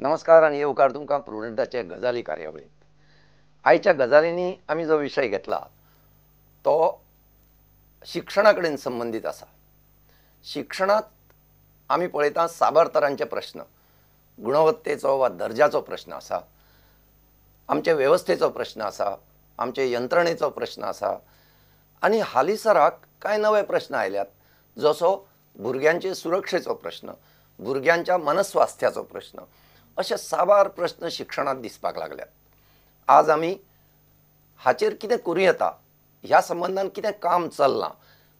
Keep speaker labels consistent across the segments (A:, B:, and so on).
A: नमस्कार आणि येवकार तुमकां प्रुडंटाचे गजाली कार्यावळीत. आयच्या गजालींनी आमी जो विशय घेतला तो शिक्षणा कडेन संबंधीत आसा. शिक्षणात आमी पळयता साबार तरांचे प्रश्न, गुणवत्तेचो वा दर्जाचो प्रश्न आसा, आमचे वेवस्थेचो प्रश्न आसा, आमचे यंत्रणेचो प्रश्न आसा आनी हालीसराक कांय नवे प्रश्न आयल्यात, जसो भुरग्यांचे सुरक्षेचो प्रश्न, भुरग्यांच्या मनस्वास्थ्याचो प्रश्न. अशे साबार प्रश्न शिक्षणात दिसपाक लागल्यात. आज आमी हाचेर कितें करूं येता, ह्या संबंधान कितें काम चल्लां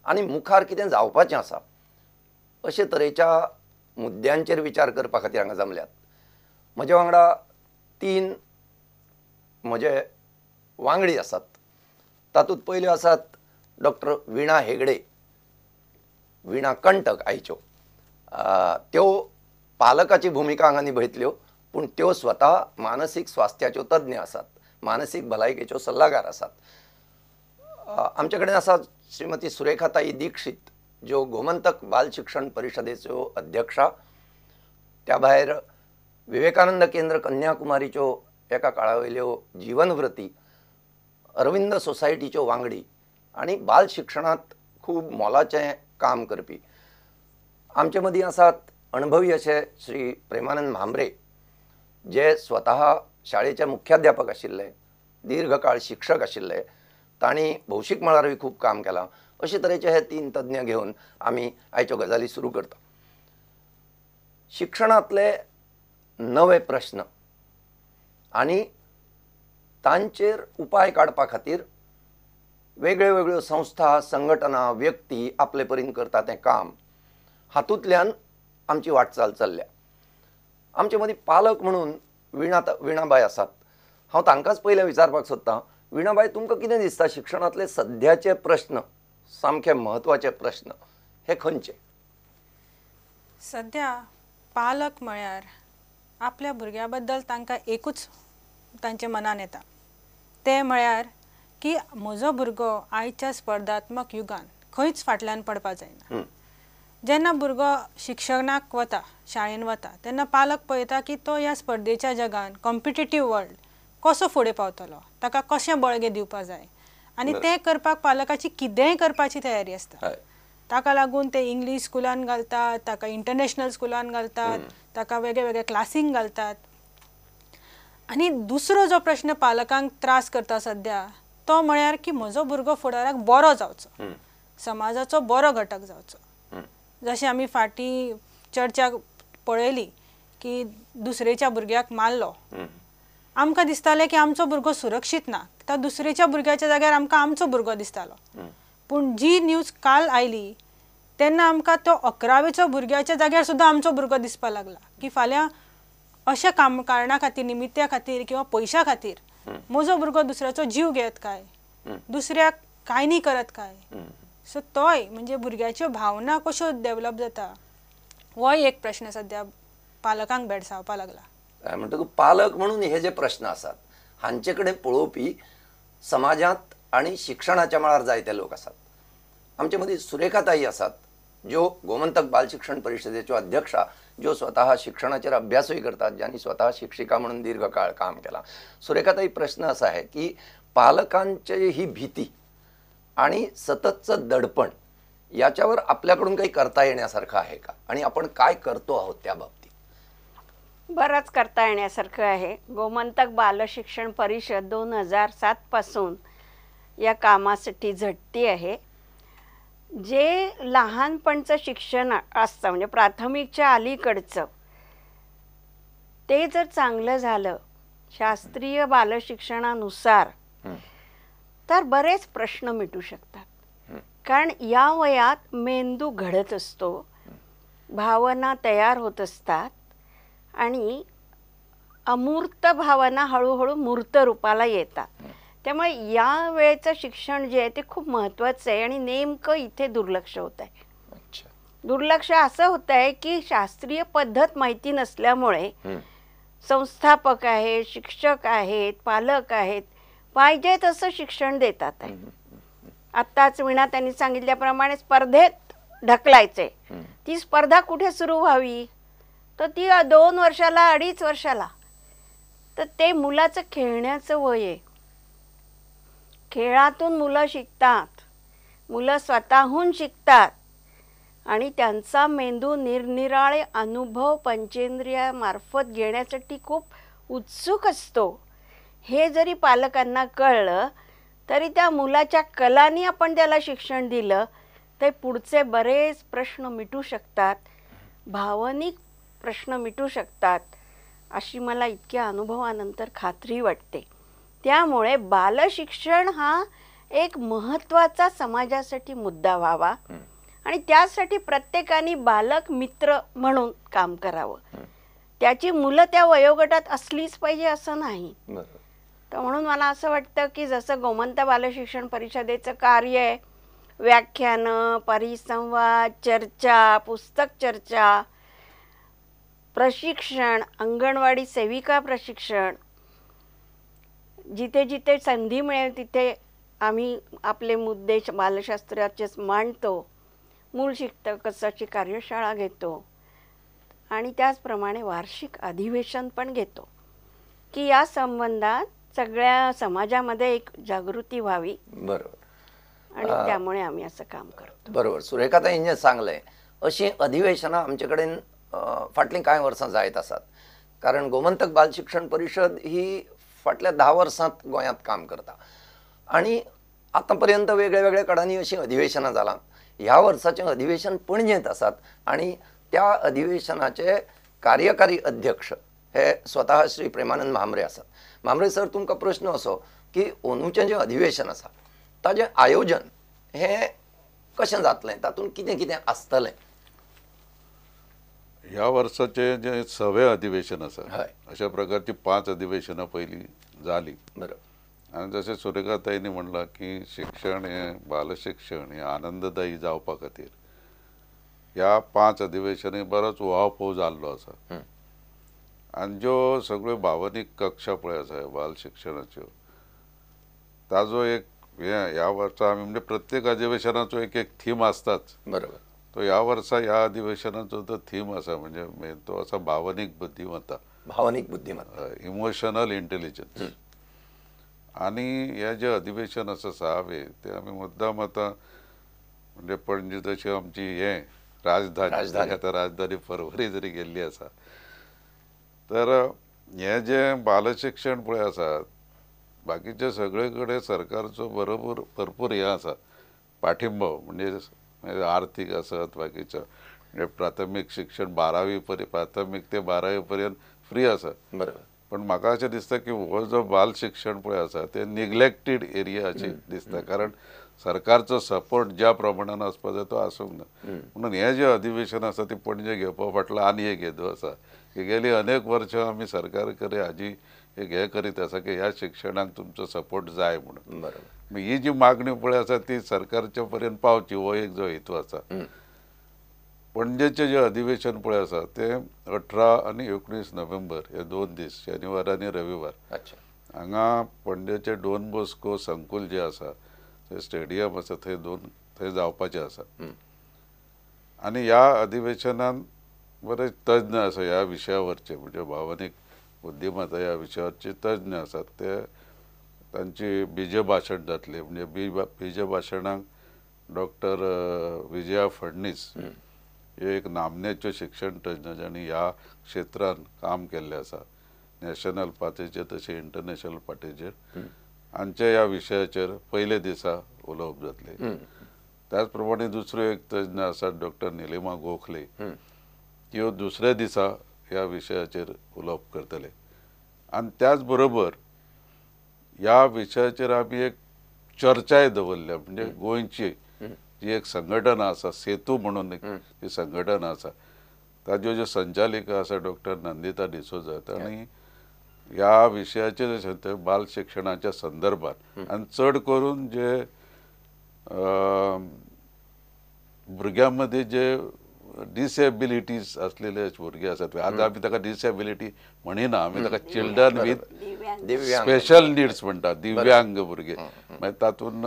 A: आनी मुखार कितें जावपाचें आसा, अशे तरेच्या मुद्द्यांचेर विचार करपा खातीर हांगा जमल्यात. म्हजे वांगडा 3 म्हजे वांगडी आसात. तातूंत पयल्यो आसात डॉक्टर विणा हेगडे, विणा कंटक आयच्यो. त्यो पालकाची भुमिका हांगा निभयतल्यो, पूण त्यो स्वता मानसीक स्वास्थ्याच्यो तज्ञ आसात, मानसीक भलायकेच्यो सल्लागार आसात. आमचे कडेन आसा श्रीमती सुरेखाताई दीक्षित, ज्यो गोमंतक बाल शिक्षण परिशदेच्यो अध्यक्षा. त्या भायर विवेकानंद केंद्र कन्याकुमारीच्यो एका काळा वयल्यो जीवनव्रती, अरविंद सोसायटीच्यो वांगडी आनी बाल शिक्षणांत खूब मोलाचें काम करपी. आमचे मदीं आसात अणभवी अशे श्री प्रेमानंद म्हांबरे, जे स्वता शाळेचे मुख्याध्यापक आशिल्ले, दीर्घ काळ शिक्षक आशिल्ले. तांणी भौशीक मळारूय खूब काम केलां. अशे तरेचे हे 3 तज्ञ घेवन आमी आयच्यो गजाली सुरू करता. शिक्षणांतले नवे प्रश्न आनी तांचेर उपाय काडपा खातीर वेगळ्यो वेगळ्यो संस्था, संघटना, व्यक्ती आपले परीन करता तें काम, हातूंतल्यान आमची वाटचाल चल्ल्या. आमचे मदीं पालक म्हणून विणाबाई आसात. हांव तांकांच पयलें विचारपाक सोदतां, विणाबाई, तुमकां कितें दिसता शिक्षणांतले सद्याचे प्रश्न, सामके म्हत्वाचे प्रश्न हे खंयचे?
B: सध्या पालक म्हळ्यार आपल्या भुरग्या बद्दल तांकां एकूच तांचे मनान येता, तें म्हळ्यार की म्हजो भुरगो आयच्या स्पर्धात्मक युगान खंयच फाटल्यान पडपाक जायना. जेन्ना भुरगो शिक्षणाक वता, शाळेन वता, तेन्ना पालक पळयता की तो ह्या स्पर्धेच्या जगान, कॉम्पिटिटीव वर्ल्ड कसो फुडें पावतलो, ताका कशें बळगें दिवपाक जाय आनी तें करपाक पालकाची कितेंय करपाची तयारी आसता. ताका लागून ते इंग्लीश स्कुलान घालतात, ताका इंटरनॅशनल स्कुलान घालतात, ताका वेगळे वेगळे क्लासींक घालतात. आनी दुसरो जो प्रश्न पालकांक त्रास करता सध्या तो म्हळ्यार की म्हजो भुरगो फुडाराक बरो जावचो, समाजाचो बरो घटक जावचो. जशें आमी फाटीं चर्चा पळयली की दुसरेच्या भुरग्याक मारलो, आमकां दिसतालें की आमचो भुरगो सुरक्षीत ना, त्या दुसरेच्या भुरग्याच्या जाग्यार आमकां आमचो भुरगो दिसतालो. पूण जी न्यूज काल आयली तेन्ना आमकां तो 11वेचो भुरग्याच्या जाग्यार सुद्दां आमचो भुरगो दिसपाक लागला की फाल्यां अशा कारणा खातीर, निमित्या खातीर किंवा पयशा खातीर म्हजो भुरगो दुसऱ्याचो जीव घेत काय, दुसऱ्याक कांय न्ही करत काय. सो तोय म्हणजे भुरग्याच्यो भावना कश्यो डेवलप जाता हो एक प्रश्न सध्या पालकांक भेडसावपाक लागला.
A: म्हणटकूच पालक म्हणून हे जे प्रश्न आसात हांचे कडेन पळोवपी समाजांत आनी शिक्षणाच्या मळार जायते लोक आसात. आमचे मदीं सुरेखाताई आसात, ज्यो गोमंतक बाल शिक्षण परिशदेच्यो अध्यक्षा, ज्यो स्वता शिक्षणाचेर अभ्यासूय करतात, ज्यांनी स्वता शिक्षिका म्हणून दीर्घ काळ काम केलां. सुरेखाताई, प्रश्न असा आहे की पालकांची ही भीती आणि सततचं दडपण याच्यावर आपल्याकडून काही करता येण्यासारखं आहे का, आणि आपण काय करतो आहोत त्या बाबतीत?
C: बरंच करता येण्यासारखं आहे. गोमंतक बाल शिक्षण परिषद 2007 पासून या कामासाठी झटती आहे. जे लहानपणचं शिक्षण असतं म्हणजे प्राथमिकच्या अलीकडचं ते जर चांगलं झालं शास्त्रीय बालशिक्षणानुसार तर बरेच प्रश्न मिटू शकतात. कारण या वयात मेंदू घडत असतो, भावना तयार होत असतात आणि अमूर्त भावना हळूहळू मूर्त रूपाला येतात. त्यामुळे या वेळेचं शिक्षण जे आहे ते खूप महत्त्वाचं आहे आणि नेमकं इथे दुर्लक्ष होत आहे. दुर्लक्ष असं होत आहे की शास्त्रीय पद्धत माहिती नसल्यामुळे संस्थापक आहेत, शिक्षक आहेत, पालक आहेत, पाहिजे तसं शिक्षण देतात आहे. आत्ताच विणा त्यांनी सांगितल्याप्रमाणे स्पर्धेत ढकलायचे, ती स्पर्धा कुठे सुरू व्हावी, तर ती 2 वर्षाला 2.5 वर्षाला, तर ते मुलाचं खेळण्याचं वय आहे. खेळातून मुलं शिकतात, मुलं स्वतःहून शिकतात आणि त्यांचा मेंदू निरनिराळे अनुभव पंचेंद्रियामार्फत घेण्यासाठी खूप उत्सुक असतो. हे जरी पालकांना कळलं तरी त्या मुलाच्या कलांनी आपण त्याला शिक्षण दिलं तर पुढचे बरेच प्रश्न मिटू शकतात, भावनिक प्रश्न मिटू शकतात, अशी मला इतक्या अनुभवानंतर खात्री वाटते. त्यामुळे बालशिक्षण हा एक महत्त्वाचा समाजासाठी मुद्दा व्हावा आणि त्यासाठी प्रत्येकाने बालक मित्र म्हणून काम करावं. त्याची मुलं त्या वयोगटात असलीच पाहिजे असं नाही. तर म्हणून मला असं वाटतं की जसं गोमंत बालशिक्षण परिषदेचं कार्य आहे, व्याख्यानं, परिसंवाद, चर्चा, पुस्तक चर्चा, प्रशिक्षण, अंगणवाडी सेविका प्रशिक्षण, जिथे जिथे संधी मिळेल तिथे आम्ही आपले मुद्दे बालशास्त्राचेच मांडतो, मूळ शिक्षकाची कार्यशाळा घेतो आणि त्याचप्रमाणे वार्षिक अधिवेशन पण घेतो की या संबंधात सगळ्या समाजामध्ये एक जागृती व्हावी.
A: बरोबर.
C: आणि त्यामुळे आम्ही असं काम करतो.
A: बरोबर. सुरेखाताई जे सांगलंय अशी अधिवेशनं आमच्याकडे फाटली कांय वर्सां जायत आसात. कारण गोमंतक बाल शिक्षण परिषद ही फाटल्या 10 वर्सांत गोंयांत काम करता आणि आतापर्यंत वेगळ्या वेगळ्या कडांनी अशी अधिवेशनां जालां. ह्या वर्साचें अधिवेशन पणजेंत आसात आणि त्या अधिवेशनाचे कार्यकारी अध्यक्ष हे स्वतः श्री प्रेमानंद म्हांबरे आसात. म्हांबरे सर, तुमकां प्रश्न असो की अंदूचें जें अधिवेशन आसा ताजें आयोजन हें कशें जातलें, तातूंत कितें कितें आसतलें?
D: ह्या वर्साचे जे 6वें अधिवेशन आसा,
A: हय,
D: अशा प्रकारची 5 अधिवेशनां पहिली जाली.
A: बरोबर.
D: आणि जसे सुरेखाताईंनी म्हणला की शिक्षण हे बालशिक्षण हे आनंददायी जावपा खातीर ह्या 5 अधिवेशनांनी बरोच उहापोह जाल्लो आसा. आणि ज्यो सगळ्यो भावनीक कक्षा पळय आसा बाल शिक्षणाच्यो, ताजो एक ह्या वर्सा आमी म्हणजे प्रत्येक अधिवेशनाचो एक एक थीम आसताच.
A: बरोबर.
D: तो ह्या वर्सा ह्या अधिवेशनाचो तो थीम आसा म्हणजे तो आसा भावनीक बुद्धिमत्ता,
A: भावनीक बुद्धिमत्ता,
D: इमोशनल इंटेलिजन्स. आणि हे जे अधिवेशन आसा 6वें ते आमी मुद्दाम आतां म्हणजे पणजे तशी आमची हे राजधानी आतां राजधानी परवरी जरी गेल्ली आसा, तर हे जे बालशिक्षण पळय आसा बाकीचे सगळे कडेन सरकारचो भरपूर हे आसा पाठिंबो, म्हणजे आर्थीक आसत, बाकीचो म्हणजे प्राथमीक शिक्षण 12वी पर्यंत, प्राथमीक ते 12वी पर्यंत फ्री आसा.
A: बरोबर.
D: पण म्हाका अशें दिसता की हो जो बाल शिक्षण पळय आसा ते निग्लेक्टेड एरिया अशी दिसता. कारण सरकारचो सपोर्ट ज्या प्रमाणान आसपाक जाय तो आसूंक ना. म्हणून हे जे अधिवेशन आसा ती पणजे घेवपा फाटलो आनी एक हेतू आसा की गेली अनेक वर्सां आमी सरकार कडेन हाजी एक हे करीत आसा की ह्या शिक्षणाक तुमचो सपोर्ट जाय म्हणून.
A: बरोबर.
D: ही जी मागणी पळय आसा ती सरकारच्या पर्यंत पावची हो एक जो हेतू आसा. पणजेचे जे अधिवेशन पळय आसा ते 18 आणि 19 नोव्हेंबर हे 2 दीस, शेनवार आणि रविवार.
A: अच्छा.
D: हांगा पणजेचे डॉन बॉस्को संकुल जे आसा ते स्टेडियम आसा थंय जावपाचें आसा. आणि ह्या अधिवेशनान बरेच तज्ञ आसा ह्या विशयावरचे, म्हणजे भावनीक बुद्धिमत्ता ह्या विशयावरचे तज्ञ आसात. ते तांची बीज भाशण जातले. म्हणजे बीज भाशणाक डॉक्टर विजया फडणीस हे एक नामनेच्यो शिक्षण तज्ञ जाणी ह्या क्षेत्रान काम केल्ले आसा, नॅशनल पातळीचेर तशें इंटरनॅशनल पातळीचेर. हांचे ह्या विशयाचेर पयले दिसा उलोवप जातले. त्याच प्रमाणे दुसऱ्यो एक तज्ञ आसात डॉक्टर निलिमा गोखले, त्यो दुसऱ्या दिसा ह्या विशयाचेर उलोवप करतले. आणि त्याच बरोबर ह्या विशयाचेर आमी एक चर्चाय दवरल्या. म्हणजे गोंयची जी एक संघटना आसा, सेतू म्हणून एक जी संघटना आसा, ताज्यो ज्यो संचालिका आसा डॉक्टर नंदिता डिसोजा, आणि ह्या विशयाचेर जे बाल शिक्षणाच्या संदर्भात आणि चड करून जे भुरग्यांमध्ये जे डिसेबिलिटीज असलेले भुरगे आसात, आज आमी ताका डिसेबिलिटी म्हणिना, आमी ताका चिल्ड्रन विथ स्पेशल नीड्स म्हणटा, दिव्यांग भुरगे. मागीर तातूंत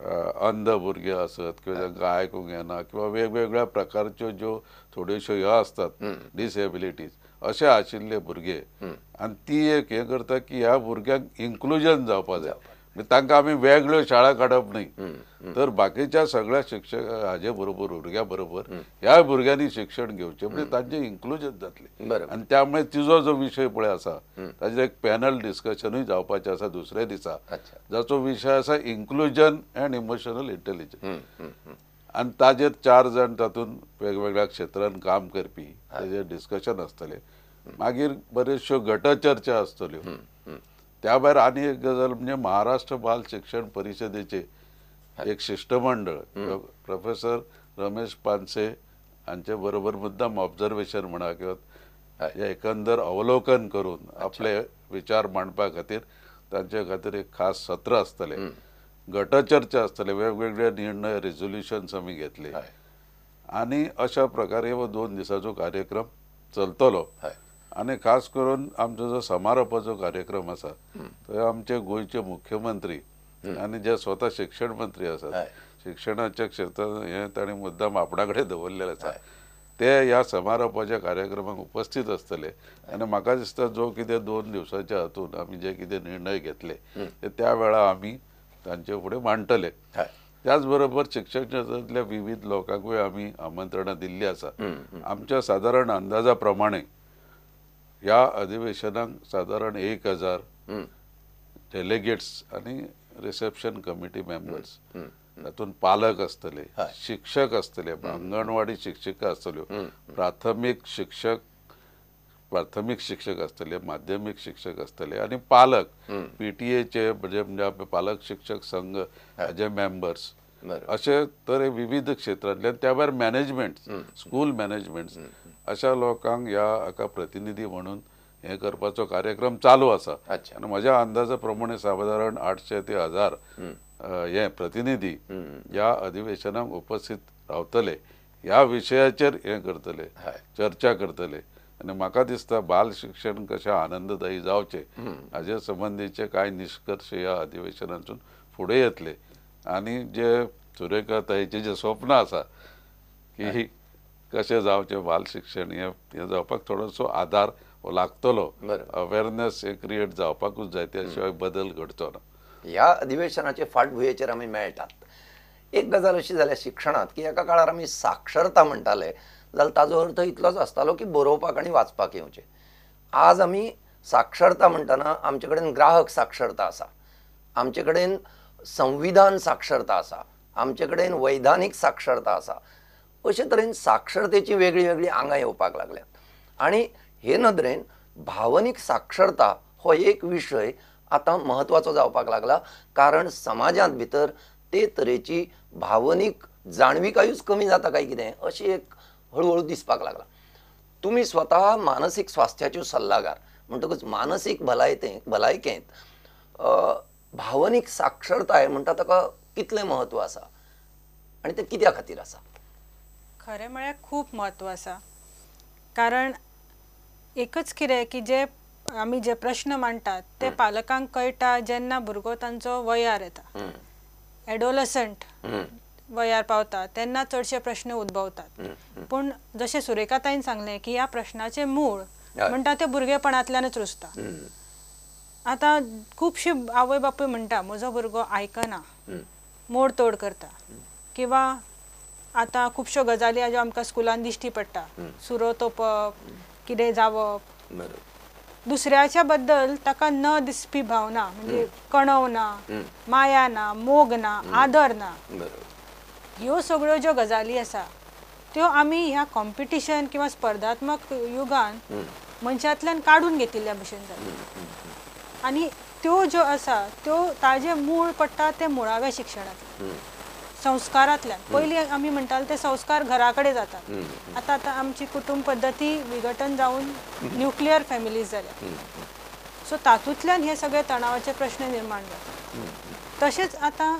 D: अंध भुरगे असत किंवा तांकां आयकूंक येना किंवा वेगवेगळ्या प्रकारच्यो ज्यो थोड्योश्यो ह्यो असतात डिसेबिलिटीज अशे आशिल्ले भुरगे आनी ती एक हें करता की ह्या भुरग्यांक इन्क्लुजन जावपाक जाय म्हणजे तांकां आमी वेगळ्यो शाळा काडप न्ही तर बाकीच्या सगळ्या शिक्षक हाजे बरोबर भुरग्या बरोबर ह्या भुरग्यांनी शिक्षण घेवचें म्हणजे तांचें इन्क्लुजन जातलें आनी त्यामुळे तिजो जो विशय पळय आसा ताजेर एक पॅनल डिस्कशनूय जावपाचें आसा दुसऱ्या दिसा जाचो विशय आसा इन्क्लुजन एंड इमोशनल इंटेलिजन्स आनी ताजेर 4 जाण तातूंत वेगवेगळ्या क्षेत्रांत काम करपी ताजेर डिस्कशन आसतलें मागीर बऱ्योचश्यो गटचर्चा आसतल्यो त्या भायर आनी एक गजाल म्हणजे महाराष्ट्र बाल शिक्षण परिशदेचे एक शिष्टमंडळ प्रोफेसर रमेश पानसे हांचे बरोबर मुद्दाम ऑब्जर्वेशन म्हणा किंवा एकंदर अवलोकन करून आपले विचार मांडपा खातीर तांचे खातीर एक खास सत्र आसतलें गटचर्चा आसतले वेगवेगळे निर्णय रेझोल्युशन्स आमी घेतले आनी अशा प्रकारे हो 2 दिसाचो कार्यक्रम चलतलो आनी खास करून आमचो जो समारोपाचो कार्यक्रम आसा तो आमचे गोंयचे मुख्यमंत्री आनी जे स्वता शिक्षण मंत्री आसात शिक्षणाच्या क्षेत्रांत हे ताणें मुद्दाम आपणा कडेन दवरलेले आसा ते ह्या समारोपाच्या कार्यक्रमाक उपस्थित आसतले आनी म्हाका दिसता जो कितें 2 दिवसाच्या हातूंत आमी जे कितें निर्णय घेतले ते त्या वेळा आमी तांचे फुडें मांडटले त्याच बरोबर शिक्षण क्षेत्रांतल्या विविध लोकांकूय आमी आमंत्रणां दिल्लीं आसा आमच्या सादारण अंदाजा प्रमाणे ह्या अधिवेशनाक सादारण 1000 डेलिगेट्स आनी रिसेप्शन कमिटी मेंबर्स तातूंत पालक आसतले शिक्षक आसतले अंगणवाडी शिक्षिका आसतल्यो प्राथमीक शिक्षक आसतले माध्यमीक शिक्षक आसतले आनी पालक पीटीएचे म्हणजे पालक शिक्षक संघ हाजे मेंबर्स अशे तरे विविध क्षेत्रांतले त्या भायर मॅनेजमेंट स्कूल मॅनेजमेंट अशा लोकांक ह्या हाका प्रतिनिधी म्हणून हे करपाचो कार्यक्रम चालू आसा आनी म्हज्या अंदाजा प्रमाणे सादारण 800 ते 1000 हे प्रतिनिधी ह्या अधिवेशनाक उपस्थित रावतले ह्या विशयाचेर हे करतले चर्चा करतले आनी म्हाका दिसता बाल शिक्षण कशें आनंददायी जावचें हाचे संबंधीचे कांय निश्कर्श ह्या अधिवेशनांतून फुडें येतले आनी जे सुरेखा ताईचें जें स्वप्न आसा की कशें जावचें बाल शिक्षण हें जावपाक थोडोसो आदार लागतलो अवेरनेस हे क्रिएट जावपाकूच जाय त्या शिवाय बदल घडचो ना
A: ह्या अधिवेशनाचे फाटभुंयेचेर आमी मेळटात एक गजाल अशी जाल्या शिक्षणांत की एका काळार आमी साक्षरता म्हणटाले जाल्यार ताजो अर्थ इतलोच आसतालो की बरोवपाक आनी वाचपाक येवचें आज आमी साक्षरता म्हणटना आमचे कडेन ग्राहक साक्षरता आसा आमचे कडेन संविधान साक्षरता आसा आमचे कडेन वैधानीक साक्षरता आसा अशे तरेन साक्षरतेची वेगळी वेगळी आंगां येवपाक लागल्यात आनी हे नदरेन भावनीक साक्षरता हो एक विशय आतां महत्वाचो जावपाक लागला कारण समाजांत भितर ते तरेची भावनीक जाणविकायूच कमी जाता काय कितें अशी एक हळूहळू दिसपाक लागला तुमी स्वता मानसीक स्वास्थ्याच्यो सल्लागार म्हणटकच मानसीक भलायकेंत भावनीक साक्षरताय म्हणटा ताका कितलें म्हत्व आसा आनी तें कित्या खातीर आसा
B: खरें म्हळ्यार खूब म्हत्व आसा कारण एकच कितें की जे आमी जे प्रश्न मांडटात ते पालकांक कळटा जेन्ना भुरगो तांचो वयार येता एडोलसंट वयार पावता तेन्ना चडशे प्रश्न उद्भवतात पूण जशें सुरेखाताईन सांगलें की ह्या प्रश्नाचें मूळ म्हणटा ते भुरगेपणांतल्यानच रुजता आतां खुबशी आवय बापूय म्हणटा म्हजो भुरगो आयकना मोडतोड करता किंवा आतां खुबश्यो गजाली ज्यो आमकां स्कुलान दिश्टी पडटा सुरो तोपप कितें जावप दुसऱ्याच्या बद्दल ताका न दिसपी भावना म्हणजे कणव ना माया ना मोग ना आदर ना ह्यो सगळ्यो ज्यो गजाली आसा त्यो आमी ह्या कॉम्पिटिशन किंवा स्पर्धात्मक युगान मनशांतल्यान काडून घेतिल्ल्या भशेन जाता आनी त्यो ज्यो आसा त्यो ताजे मूळ पडटा ते मुळाव्या शिक्षणांतल्यान संस्कारांतल्यान पयलीं आमी म्हणटाले ते संस्कार घरा कडेन जातात आतां आमची कुटुंब पद्दती विघटन जावन न्युक्लियर फॅमिलीज जाल्या सो तातूंतल्यान हे सगळे तणावाचे प्रश्न निर्माण जातात तशेंच आतां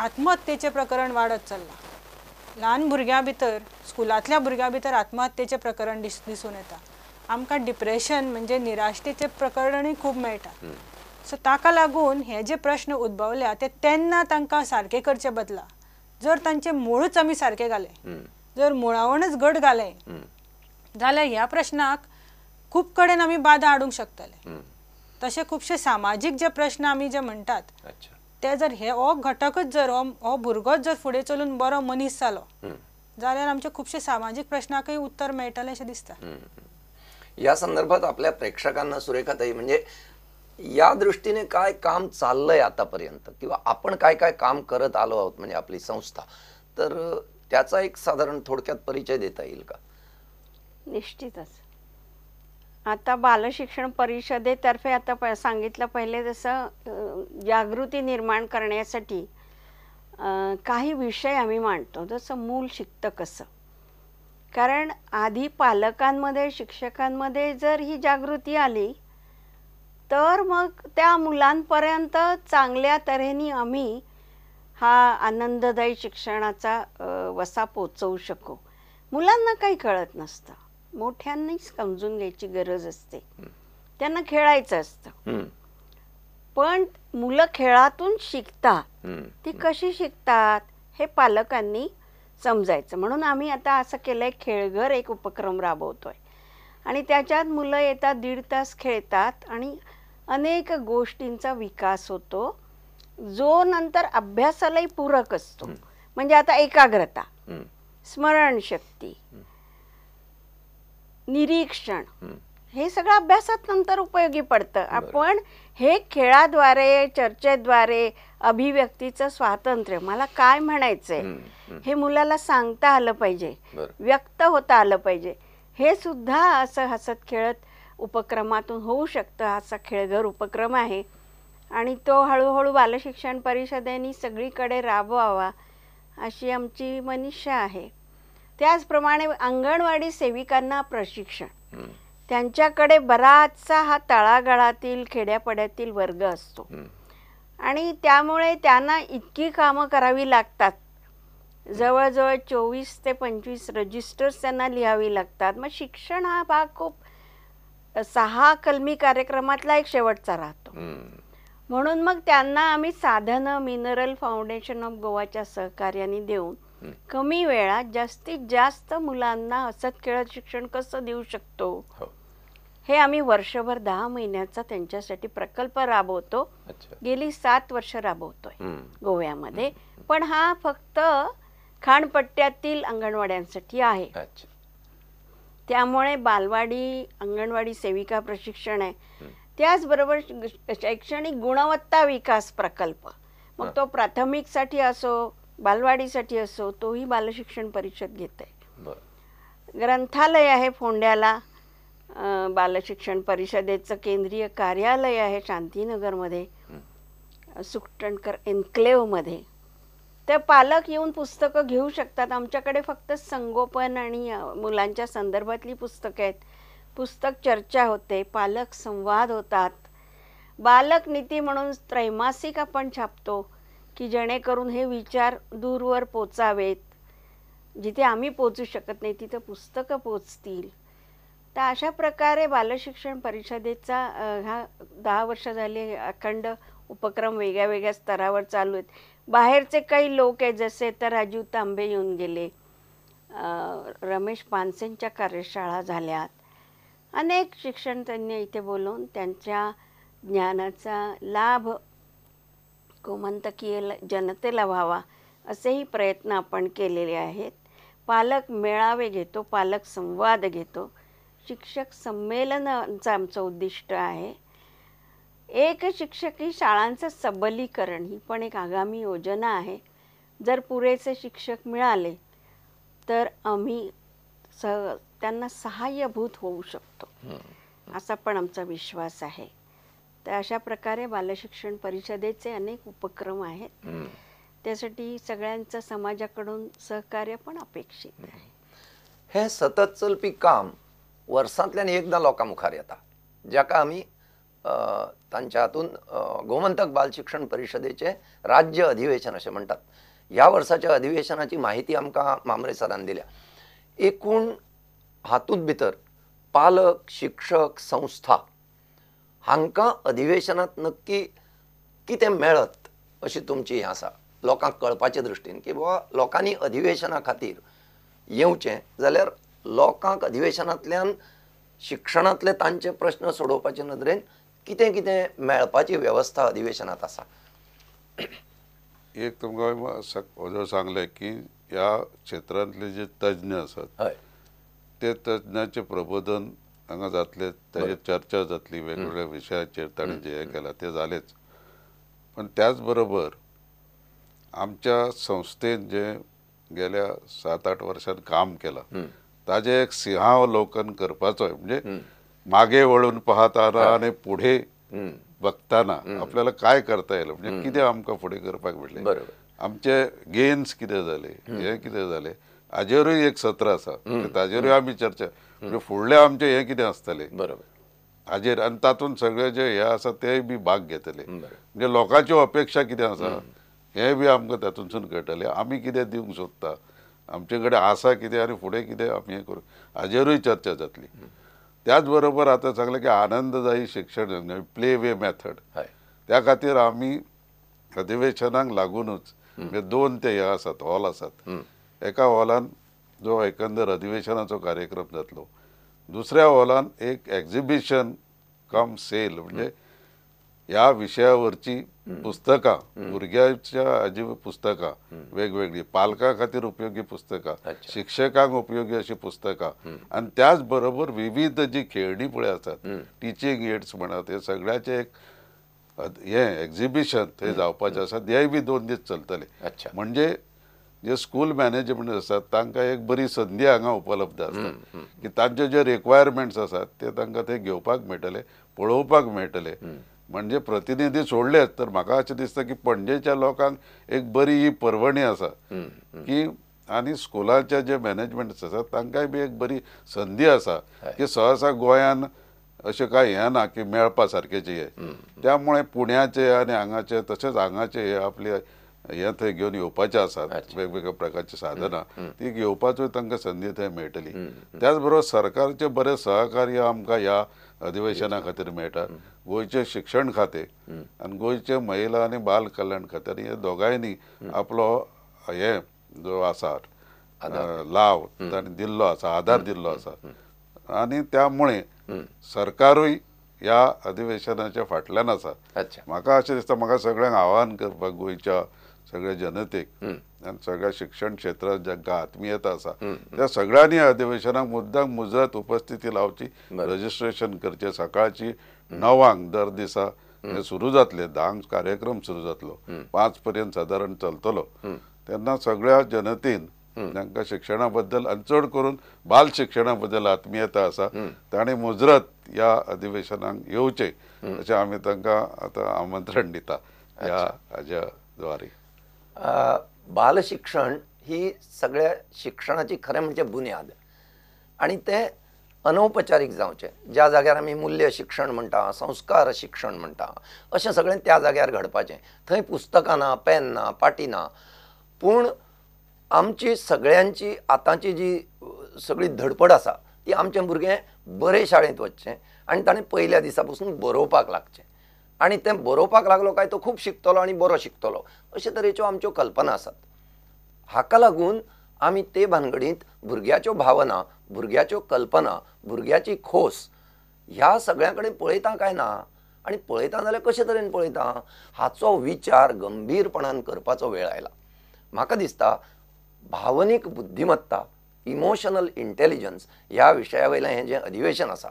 B: आत्महत्येचें प्रकरण वाडत चल्लां ल्हान भुरग्यां भितर स्कुलांतल्या भुरग्यां भितर आत्महत्येचें प्रकरण दिसून येता आमकां डिप्रेशन म्हणजे निराशेचें प्रकरणूय खूब मेळटा सो ताका लागून हे जे प्रश्न उद्भवल्या ते तेन्ना तांकां सारके करचे बदला जर तांचे मूळच आमी सारके घाले, जर मुळावणच घट घाले जाल्यार ह्या प्रश्नाक खूब कडेन आमी बादा हाडूंक शकतले. तशे खुबशे सामाजीक जे प्रश्न आमी जे म्हणटात ते जर हो घटकच जर हो भुरगोच जर फुडें चलून बरो मनीस जालो जाल्यार आमचे खुबशे सामाजीक प्रश्नाकय उत्तर मेळटलें अशें दिसता.
A: या संदर्भात आपल्या प्रेक्षकांना सुरेखाताई म्हणजे या दृष्टीने काय काम चाललंय आतापर्यंत किंवा आपण काय काय काम करत आलो आहोत म्हणजे आपली संस्था, तर त्याचा एक साधारण थोडक्यात परिचय देता येईल का?
C: निश्चितच. आता बालशिक्षण परिषदेतर्फे आता सांगितलं पहिले जसं जागृती निर्माण करण्यासाठी काही विषय आम्ही मांडतो, जसं मूल शिकतं कसं. कारण आधी पालकांमध्ये शिक्षकांमध्ये जर ही जागृती आली तर मग त्या मुलांपर्यंत चांगल्या तऱ्हेने आम्ही हा आनंददायी शिक्षणाचा वसा पोचवू शकू. मुलांना काही कळत नसतं, मोठ्यांनीच समजून घ्यायची गरज असते. त्यांना खेळायचं असतं, पण मुलं खेळातून शिकतात. ती कशी शिकतात हे पालकांनी समजायचं. म्हणून आम्ही आता असं केलंय, खेळघर एक उपक्रम राबवतोय आणि त्याच्यात मुलं येतात, 1.5 तास खेळतात आणि अनेक गोष्टींचा विकास होतो जो नंतर अभ्यासालाही पूरक असतो. म्हणजे आता एकाग्रता, स्मरणशक्ती, निरीक्षण हे सगळं अभ्यासात नंतर उपयोगी पडतं. आपण हे खेळाद्वारे, चर्चेद्वारे अभिव्यक्तीचं स्वातंत्र्य, मला काय म्हणायचंय हे मुलाला सांगता आलं पाहिजे, व्यक्त होता आलं पाहिजे. हे सुद्धा असं हसत खेळत उपक्रमातून होऊ शकतं. असा खेळघर उपक्रम आहे आणि तो हळूहळू बालशिक्षण परिषदेने सगळीकडे राबवावा अशी आमची मनीषा आहे. त्याचप्रमाणे अंगणवाडी सेविकांना प्रशिक्षण, त्यांच्याकडे बराचसा हा तळागाळातील खेड्यापाड्यातील वर्ग असतो आणि त्यामुळे त्यांना इतकी कामं करावी लागतात, जवळजवळ 24 ते 25 रजिस्टर्स त्यांना लिहावी लागतात. मग शिक्षण हा भाग खूप 6 कलमी कार्यक्रमातला एक शेवटचा राहतो. म्हणून मग त्यांना आम्ही साधनं मिनरल फाउंडेशन ऑफ गोवाच्या सहकार्याने देऊन कमी वेळात जास्तीत जास्त मुलांना हसत खेळत शिक्षण कसं देऊ शकतो हे आम्ही वर्षभर 10 महिन्याचा त्यांच्यासाठी प्रकल्प राबवतो. गेली 7 वर्ष राबवतोय गोव्यामध्ये. पण हा फक्त खाणपट्ट्यातील अंगणवाड्यांसाठी आहे. त्यामुळे बालवाडी अंगणवाडी सेविका प्रशिक्षण आहे. त्याचबरोबर शैक्षणिक गुणवत्ता विकास प्रकल्प, मग तो प्राथमिकसाठी असो बालवाडीसाठी असो, तोही बालशिक्षण परिषद घेते. ग्रंथालय आहे फोंड्याला, बालशिक्षण परिषदेचं केंद्रीय कार्यालय आहे शांतीनगरमध्ये, सुकटणकर एन्क्लेव्हमध्ये. ते पालक येऊन पुस्तकं घेऊ शकतात. आमच्याकडे फक्त संगोपन आणि मुलांच्या संदर्भातली पुस्तकं आहेत. पुस्तक चर्चा होते, पालक संवाद होतात. बालक नीती म्हणून त्रैमासिक आपण छापतो की जेणेकरून हे विचार दूरवर पोचावेत. जिथे आम्ही पोचू शकत नाही तिथं पुस्तकं पोचतील. तर अशा प्रकारे बालशिक्षण परिषदेचा हा 10 वर्ष झाले अखंड उपक्रम वेगळ्या वेगळ्या स्तरावर चालू आहेत. बाहेरचे काही लोक आहेत, जसे तर राजीव तांबे येऊन गेले, रमेश पानसेंच्या कार्यशाळा झाल्यात. अनेक शिक्षण तज्ञ इथे बोलवून त्यांच्या ज्ञानाचा लाभ गोमंतकीय जनतेला व्हावा असेही प्रयत्न आपण केलेले आहेत. पालक मेळावे घेतो, पालक संवाद घेतो, शिक्षक संमेलनाचं आमचं उद्दिष्ट आहे. एक शिक्षकी शाळांचं सबलीकरण ही पण एक आगामी योजना आहे. जर पुरेसे शिक्षक मिळाले तर आम्ही त्यांना सहाय्यभूत होऊ शकतो असा पण आमचा विश्वास आहे. तर अशा प्रकारे बालशिक्षण परिषदेचे अनेक उपक्रम आहेत. त्यासाठी सगळ्यांचं समाजाकडून सहकार्य पण अपेक्षित आहे.
A: हे सतत चलपी काम वर्सांतल्यान एकदां लोकां मुखार येता, जाका आमी तांच्या हातून गोमंतक बालशिक्षण परिषदेचे राज्य अधिवेशन असे म्हणतात. ह्या वर्साच्या अधिवेशनाची माहिती आमकां मामरे सरान दिल्या. एकूण हातूंत भितर पालक, शिक्षक, संस्था हांकां अधिवेशनात नक्की कितें मेळत अशी तुमची हें आसा लोकांक कळपाचे दृश्टीन की बाबा लोकांनी अधिवेशना खातीर येवचें जाल्यार लोकांक अधिवेशनांतल्यान शिक्षणांतले तांचे प्रश्न सोडोवपाचे नदरेन कितें कितें मेळपाची वेवस्था अधिवेशनांत आसा?
D: एक तुमकां सांगलें की ह्या क्षेत्रांतले जे तज्ञ आसात
A: हय
D: ते तज्ञांचे प्रबोधन हांगा जातले, ताजेर चर्चा जातली, वेगवेगळ्या विशयाचेर ताणें जे हें केलां तें जालेंच. पण त्याच बरोबर आमच्या संस्थेन जे गेल्या 7-8 वर्षांत काम केलां ताजें एक सिंहावलोकन करपाचो म्हणजे मागे वळून पाहताना आणि पुढे बघताना आपल्याला काय करता येईल, म्हणजे कितें आमकां फुडें करपाक मेळटलें,
A: बरोबर.
D: आमचे गेन्स कितें जाले, हे कितें जालें, हाजेरूय एक सत्र आसा, ताजेरूय आमी चर्चा, म्हणजे फुडलें आमचें हें कितें आसतलें
A: बरोबर.
D: हाजेर, आनी तातूंत सगळे जे हे आसा तेय बी भाग घेतले, म्हणजे लोकांच्यो अपेक्षा कितें आसा हें बी आमकां तातूंतसून कळटलें, आमी कितें दिवंक सोदता, आमचे कडेन आसा कितें आनी फुडें कितें आमी हें करूं, हाजेरूय चर्चा जातली. त्याच बरोबर आतां सांगलें की आनंददायी शिक्षण प्ले वे मेथड, त्या खातीर आमी अधिवेशनाक लागूनच म्हणजे 2 ते हे आसात हॉल आसात. एका हॉलान जो एकंदर अधिवेशनाचो कार्यक्रम जातलो, दुसऱ्या हॉलान एक एक्झिबिशन कम सेल, म्हणजे ह्या विशयावरची पुस्तकां, भुरग्यांच्या हाजी पुस्तकां वेगवेगळी, पालकां खातीर उपयोगी पुस्तकां, शिक्षकांक उपयोगी अशी पुस्तकां, आनी त्याच बरोबर विविध जी खेळणी पळय आसात, टिचींग एड्स म्हणात, हे सगळ्याचे एक हें एक्झिबिशन थंय जावपाचें आसा. हेय बी 2 दीस चलतले. म्हणजे जे स्कूल मॅनेजमेंट आसात तांकां एक बरी संदी हांगा उपलब्ध आसता की तांचे जे रिक्वायरमेंट्स आसात ते तांकां थंय घेवपाक मेळटले, पळोवपाक मेळटले. म्हणजे प्रतिनिधी सोडलेच तर म्हाका अशें दिसता की पणजेच्या लोकांक एक बरी ही पर्वणी आसा की, आनी स्कुलाच्या जे मॅनेजमेंट्स आसात तांकांय बी एक बरी संदी आसा की सहसा गोंयान अशें कांय हें ना की मेळपा सारकेचे हे. त्यामुळे पुण्याचे आनी हांगाचे तशेंच हांगाचे हे आपले हे थंय घेवन येवपाचे आसात, वेगवेगळ्या प्रकारची साधनां ती घेवपाचो तांकां संदी थंय मेळटली. त्याच बरोबर सरकारचे बरें सहकार्य आमकां ह्या अधिवेशना खातीर मेळटा. गोंयचे शिक्षण खातें आनी गोंयचे महिला आनी बाल कल्याण खात्यान हे दोगांयनी आपलो हे जो आसा लाव तांणी दिल्लो आसा, आदार दिल्लो आसा, आनी त्यामुळे सरकारूय ह्या अधिवेशनाच्या फाटल्यान आसा. म्हाका अशें दिसता, म्हाका सगळ्यांक आवाहन करपाक गोंयच्या सगळ्या जनतेक आनी सगळ्या शिक्षण क्षेत्रांत जांकां आत्मीयता आसा त्या सगळ्यांनी अधिवेशनाक मुद्दाम मुजरत उपस्थिती लावची, रजिस्ट्रेशन करचें. सकाळची 9 दर दिसा हे सुरू जातले, 10 कार्यक्रम सुरू जातलो, 5 पर्यंत सादारण चलतलो. तेन्ना सगळ्या जनतेन जांकां शिक्षणा बद्दल आनी चड करून बाल शिक्षणा बद्दल आत्मीयता आसा तांणी मुजरत ह्या अधिवेशनाक येवचें अशें आमी तांकां आतां आमंत्रण दिता ह्या हाज्या द्वारे.
A: बाल शिक्षण ही सगळ्या शिक्षणाची खरें म्हणजे बुन्याद, आनी तें अनौपचारीक जावचें. ज्या जाग्यार आमी मूल्य शिक्षण म्हणटा, संस्कार शिक्षण म्हणटा, अशें सगळें त्या जाग्यार घडपाचें. थंय पुस्तकां ना, पेन ना, पाटी ना, पूण आमची सगळ्यांची आतांची जी सगळी धडपड आसा ती आमचें भुरगें बरे शाळेंत वचचें आनी ताणें पयल्या दिसा पसून बरोवपाक लागचें, आनी तें बरोवपाक लागलो काय तो खूब शिकतलो आनी बरो शिकतलो, अशे तरेच्यो आमच्यो कल्पना आसात. हाका लागून आमी ते भानगडींत भुरग्याच्यो भावना, भुरग्याच्यो कल्पना, भुरग्याची खोस ह्या सगळ्यां कडेन पळयता काय ना, आनी पळयता जाल्यार कशे तरेन पळयता हाचो विचार गंभीरपणान करपाचो वेळ आयला. म्हाका दिसता भावनीक बुद्धिमत्ता, इमोशनल इंटेलिजन्स ह्या विशया वयलें हें जें अधिवेशन आसा,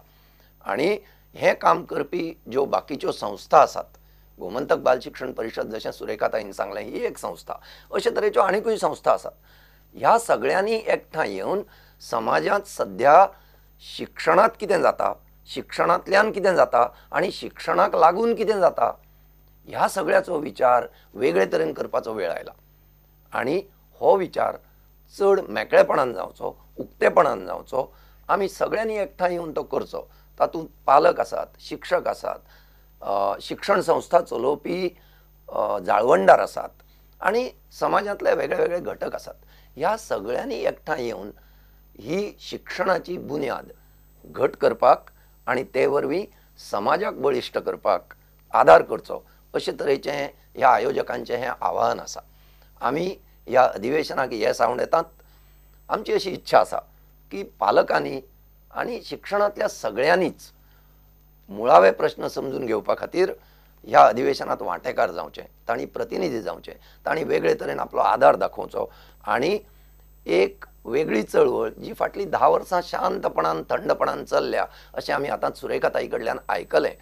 A: आनी हें काम करपी ज्यो बाकीच्यो संस्था आसात, गोमंतक बाल शिक्षण परिशद जशें सुरेखाताईन सांगलें ही एक संस्था, अशे तरेच्यो आनीकूय संस्था आसात. ह्या सगळ्यांनी एकठांय येवन समाजांत सध्या शिक्षणांत कितें जाता, शिक्षणांतल्यान कितें जाता आनी शिक्षणाक लागून कितें जाता ह्या सगळ्याचो विचार वेगळे तरेन करपाचो वेळ आयला. आनी हो विचार चड मेकळेपणान जावचो, उक्तेपणान जावचो, आमी सगळ्यांनी एकठांय येवन तो करचो. तातूंत पालक आसात, शिक्षक आसात, शिक्षण संस्था चलोवपी जाळवणदार आसात, आनी समाजांतले वेगळे वेगळे घटक आसात. ह्या सगळ्यांनी एकठांय येवन ही शिक्षणाची बुन्याद घट करपाक आनी ते वरवीं समाजाक बळिश्ट करपाक आदार करचो अशे तरेचें ह्या आयोजकांचें हें आवाहन आसा. आमी ह्या अधिवेशनाक येसावून येतात. आमची अशी इच्छा आसा की पालकांनी आनी शिक्षणांतल्या सगळ्यांनीच मुळावे प्रश्न समजून घेवपा खातीर ह्या अधिवेशनांत वांटेकार जावचें, तांणी प्रतिनिधी जावचें, तांणी वेगळे तरेन आपलो आदार दाखोवचो आनी एक वेगळी चळवळ जी फाटलीं 10 वर्सां शांतपणान थंडपणान चल्ल्या अशें आमी आतां सुरेखा ताई कडल्यान आयकलें,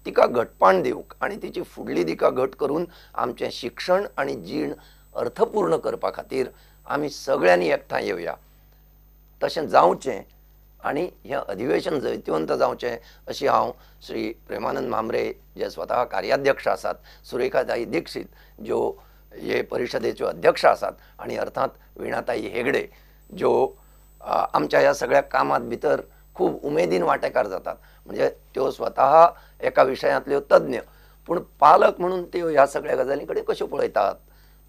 A: तिका घटपाण दिवंक आनी तिची फुडली दिका घट करून आमचें शिक्षण आनी जीण अर्थपूर्ण करपा खातीर आमी सगळ्यांनी एकठांय येवया. तशें जावचें आनी हें अधिवेशन जैतिवंत जावचें अशी हांव श्री प्रेमानंद मांबरे जे स्वता कार्याध्यक्ष आसात, सुरेखाताई दीक्षित ज्यो हे परिशदेच्यो अध्यक्ष आसात आनी अर्थात विणाताई हेगडे ज्यो आमच्या ह्या सगळ्या कामांत भितर खूब उमेदीन वांटेकार जातात. म्हणजे त्यो स्वता एका विशयांतल्यो तज्ञ, पूण पालक म्हणून त्यो ह्या सगळ्या गजाली कडेन कश्यो पळयतात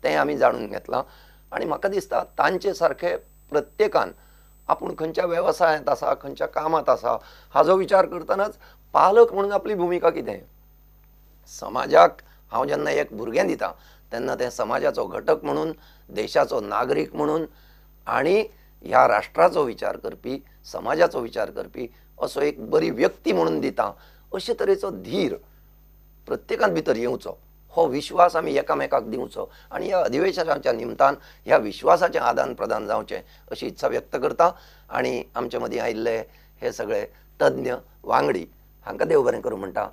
A: तें आमी जाणून घेतलां. आनी म्हाका दिसता तांचे सारके प्रत्येकान आपूण खंयच्या वेवसायांत आसा, खंयच्या कामांत आसा हाजो विचार करतनाच पालक म्हणून आपली भुमिका कितें. समाजाक हांव जेन्ना एक भुरगें दितां तेन्ना तें समाजाचो घटक म्हणून, देशाचो नागरीक म्हणून आनी ह्या राष्ट्राचो विचार करपी, समाजाचो विचार करपी असो एक बरी व्यक्ती म्हणून दितां. अशे तरेचो धीर प्रत्येकान भितर येवचो, हो विश्वास आमी एकामेकाक दिवचो आनी ह्या अधिवेशनाच्या निमतान ह्या विश्वासाचें आदान प्रदान जावचें अशी इत्सा व्यक्त करता. आनी आमचे मदीं आयिल्ले हे सगळे तज्ञ वांगडी हांकां देव बरें करूं म्हणटा.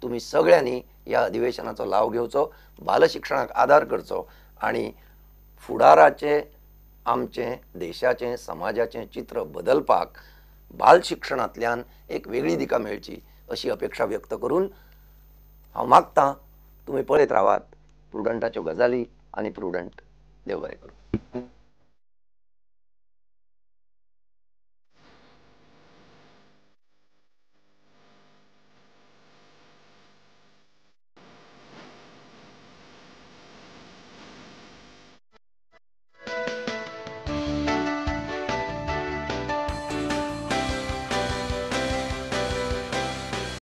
A: तुमी सगळ्यांनी ह्या अधिवेशनाचो लाव घेवचो, बालशिक्षणाक आदार करचो आनी फुडाराचें आमचें देशाचें समाजाचें चित्र बदलपाक बाल शिक्षणांतल्यान एक वेगळी दिका मेळची अशी अपेक्षा व्यक्त करून हांव मागतां तुमी पळयत रावात प्रुडंटाच्यो गजाली आनी प्रुडंट. देव बरें करूं.